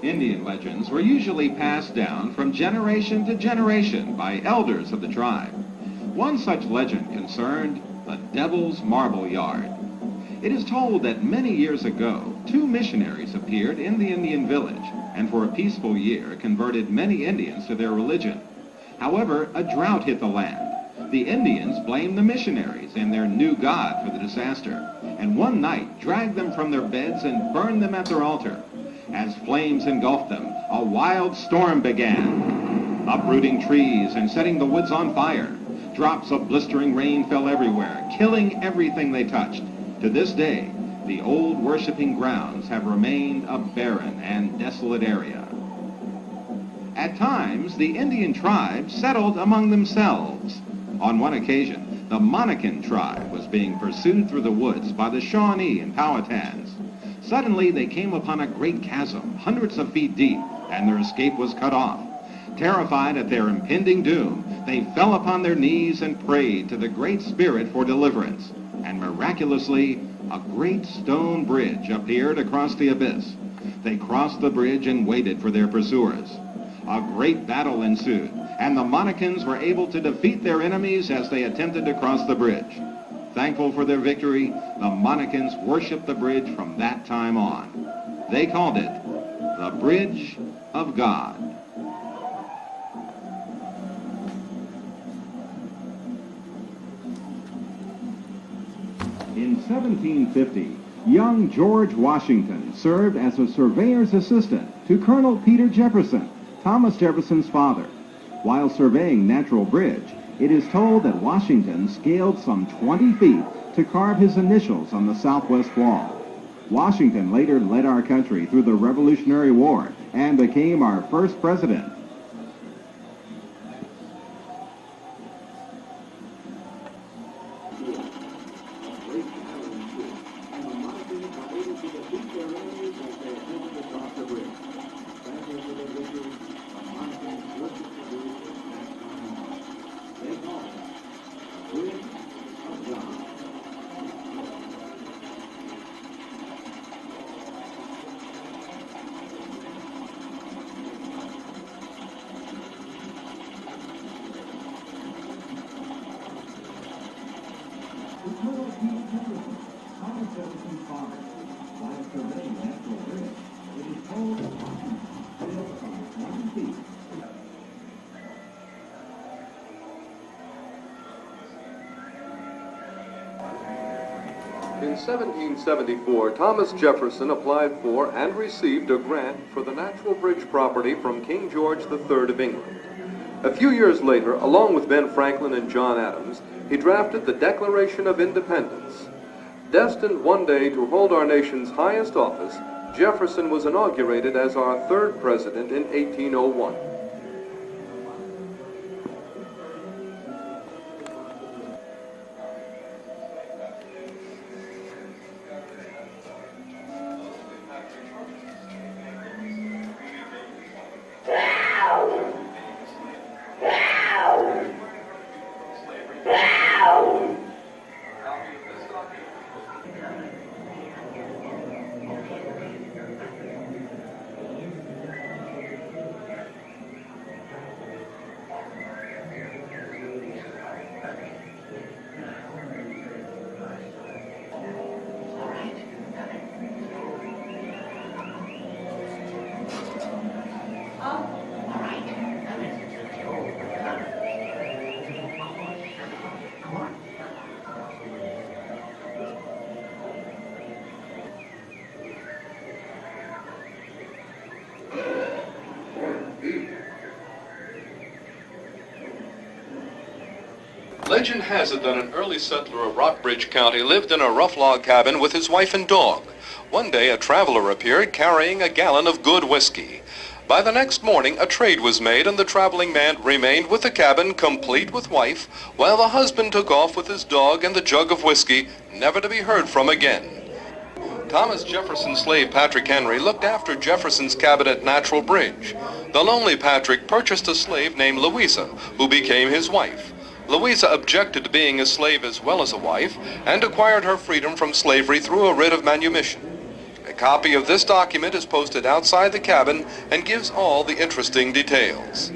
Indian legends were usually passed down from generation to generation by elders of the tribe. One such legend concerned the Devil's Marble Yard. It is told that many years ago, 2 missionaries appeared in the Indian village and for a peaceful year converted many Indians to their religion. However, a drought hit the land. The Indians blamed the missionaries and their new god for the disaster, and one night dragged them from their beds and burned them at their altar. As flames engulfed them, a wild storm began, uprooting trees and setting the woods on fire. Drops of blistering rain fell everywhere, killing everything they touched. To this day, the old worshiping grounds have remained a barren and desolate area. At times, the Indian tribes settled among themselves. On one occasion, the Monacan tribe was being pursued through the woods by the Shawnee and Powhatans. Suddenly, they came upon a great chasm, hundreds of feet deep, and their escape was cut off. Terrified at their impending doom, they fell upon their knees and prayed to the Great Spirit for deliverance. And miraculously, a great stone bridge appeared across the abyss. They crossed the bridge and waited for their pursuers. A great battle ensued, and the Monacans were able to defeat their enemies as they attempted to cross the bridge. Thankful for their victory, the Monacans worshipped the bridge from that time on. They called it the Bridge of God. In 1750, young George Washington served as a surveyor's assistant to Colonel Peter Jefferson, Thomas Jefferson's father. While surveying Natural Bridge, it is told that Washington scaled some 20 feet to carve his initials on the southwest wall. Washington later led our country through the Revolutionary War and became our first president. In 1774, Thomas Jefferson applied for and received a grant for the Natural Bridge property from King George III of England. A few years later, along with Ben Franklin and John Adams, he drafted the Declaration of Independence. Destined one day to hold our nation's highest office, Jefferson was inaugurated as our third president in 1801. Legend has it that an early settler of Rockbridge County lived in a rough log cabin with his wife and dog. One day a traveler appeared carrying a gallon of good whiskey. By the next morning a trade was made and the traveling man remained with the cabin complete with wife, while the husband took off with his dog and the jug of whiskey, never to be heard from again. Thomas Jefferson's slave Patrick Henry looked after Jefferson's cabin at Natural Bridge. The lonely Patrick purchased a slave named Louisa, who became his wife. Louisa objected to being a slave as well as a wife, and acquired her freedom from slavery through a writ of manumission. copy of this document is posted outside the cabin and gives all the interesting details.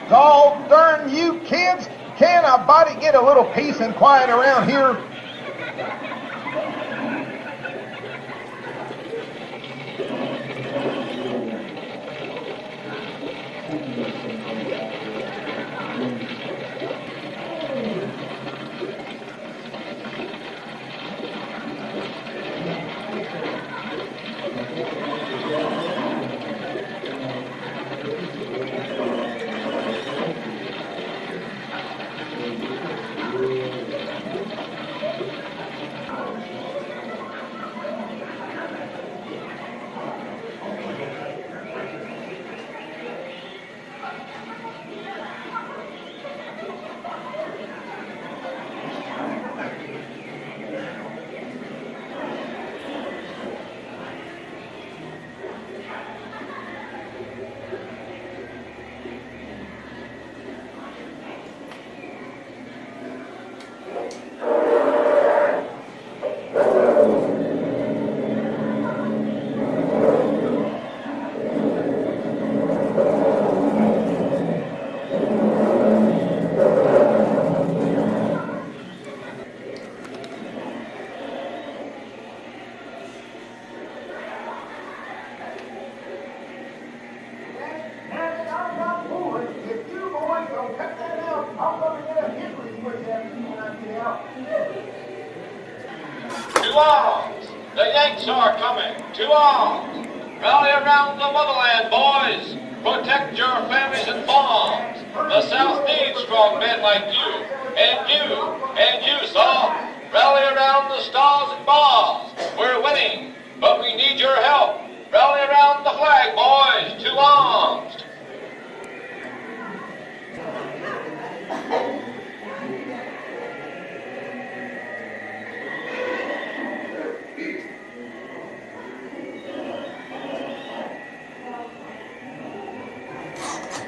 Dog darn you kids! Can a body get a little peace and quiet around here? To arms! The Yanks are coming! To arms! Rally around the motherland, boys! Protect your families and farms! The South needs strong men like you! And you, Saul! Rally around the stars and bars! We're winning, but we need your help! Rally around the flag, boys! To arms!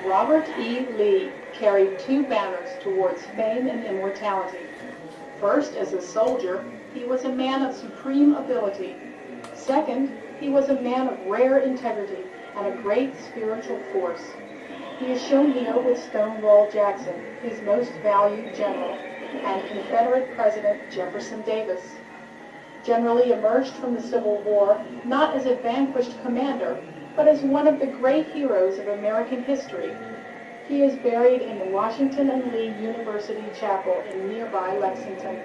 Robert E. Lee carried two banners towards fame and immortality. First, as a soldier, he was a man of supreme ability. Second, he was a man of rare integrity and a great spiritual force. He is shown here with Stonewall Jackson, his most valued general, and Confederate President Jefferson Davis. General Lee emerged from the Civil War not as a vanquished commander, but as one of the great heroes of American history. He is buried in the Washington and Lee University Chapel in nearby Lexington.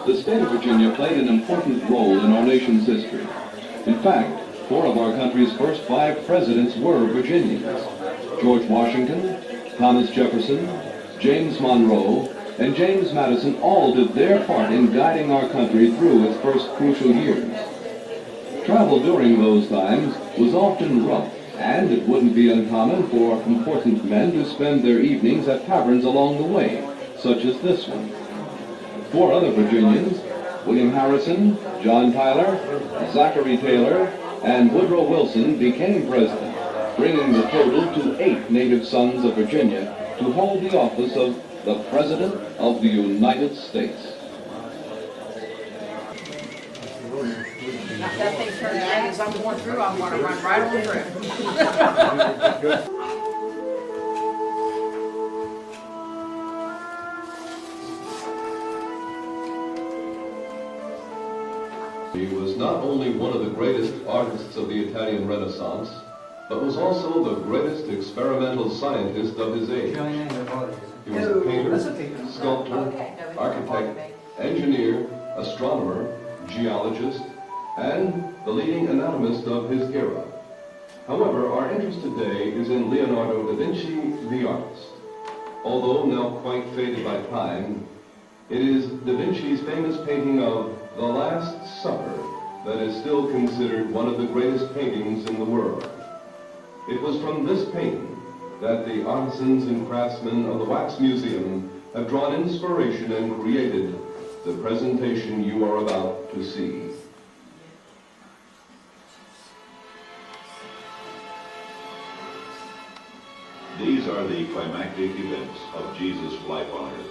The state of Virginia played an important role in our nation's history. In fact, 4 of our country's first 5 presidents were Virginians. George Washington, Thomas Jefferson, James Monroe, and James Madison all did their part in guiding our country through its first crucial years. Travel during those times was often rough, and it wouldn't be uncommon for important men to spend their evenings at taverns along the way, such as this one. 4 other Virginians, William Harrison, John Tyler, Zachary Taylor, and Woodrow Wilson, became president, bringing the total to 8 native sons of Virginia to hold the office of the President of the United States. If that thing turns red as I'm going through, I'm going to run right on through. He was not only one of the greatest artists of the Italian Renaissance, but was also the greatest experimental scientist of his age. He was a painter, sculptor, architect, engineer, astronomer, geologist, and the leading anatomist of his era. However, our interest today is in Leonardo da Vinci, the artist. Although now quite faded by time, it is da Vinci's famous painting of The Last Supper that is still considered one of the greatest paintings in the world. It was from this painting that the artisans and craftsmen of the Wax Museum have drawn inspiration and created the presentation you are about to see. These are the climactic events of Jesus' life on earth.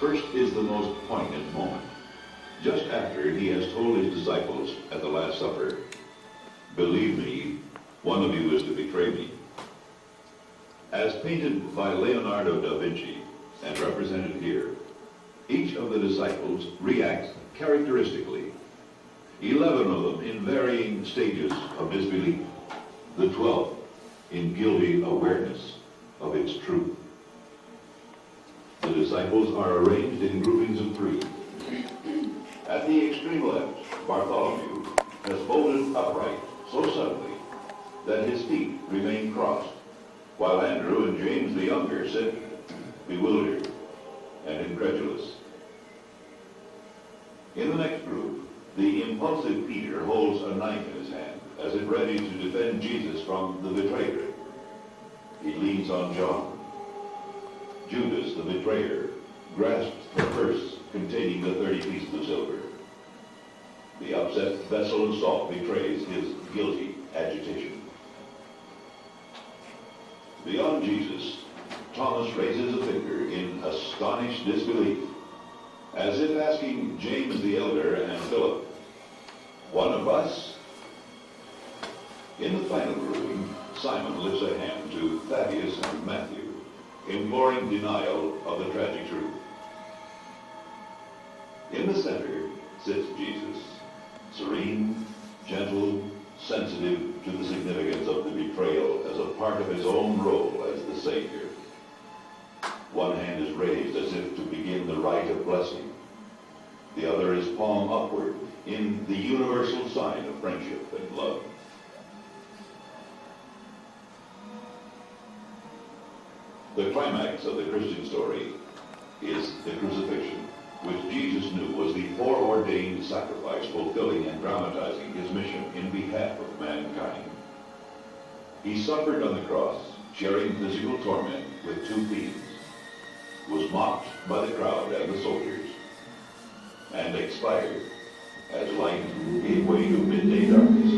First is the most poignant moment, just after he has told his disciples at the Last Supper, "Believe me, one of you is to betray me." As painted by Leonardo da Vinci and represented here, each of the disciples reacts characteristically. 11 of them in varying stages of disbelief, the 12th in guilty awareness of its truth. The disciples are arranged in groupings of 3. At the extreme left, Bartholomew has folded upright so suddenly that his feet remain crossed, while Andrew and James the younger sit bewildered and incredulous. In the next group, the impulsive Peter holds a knife in his hand, as if ready to defend Jesus from the betrayer. He leans on John. Judas, the betrayer, grasps the purse containing the 30 pieces of silver. The upset vessel and salt betrays his guilty agitation. Beyond Jesus, Thomas raises a finger in astonished disbelief, as if asking James the elder and Philip, "One of us?" In the final grouping, Simon lifts a hand to Thaddeus and Matthew, imploring denial of the tragic truth. In the center sits Jesus, serene, gentle, sensitive to the significance of the betrayal as a part of his own role as the Savior. One hand is raised as if to begin the rite of blessing. The other is palm upward in the universal sign of friendship and love. The climax of the Christian story is the crucifixion, which Jesus knew was the foreordained sacrifice fulfilling and dramatizing his mission in behalf of mankind. He suffered on the cross, sharing physical torment with two thieves, was mocked by the crowd and the soldiers, and expired as light gave way to midday darkness,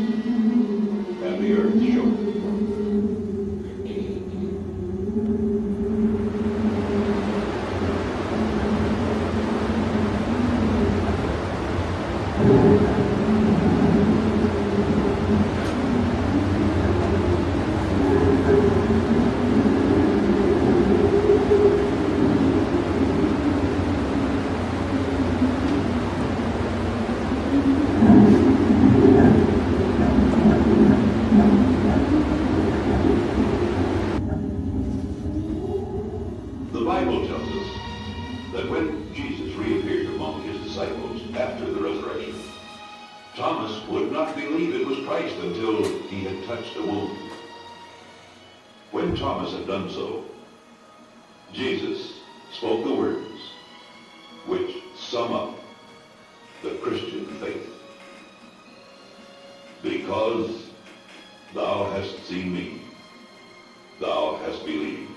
and the earth shook. The Bible tells us that when Jesus reappeared among his disciples after the resurrection, Thomas would not believe it was Christ until he had touched a wound. When Thomas had done so, Jesus spoke the words which sum up the Christian faith. Because thou hast seen me, thou hast believed.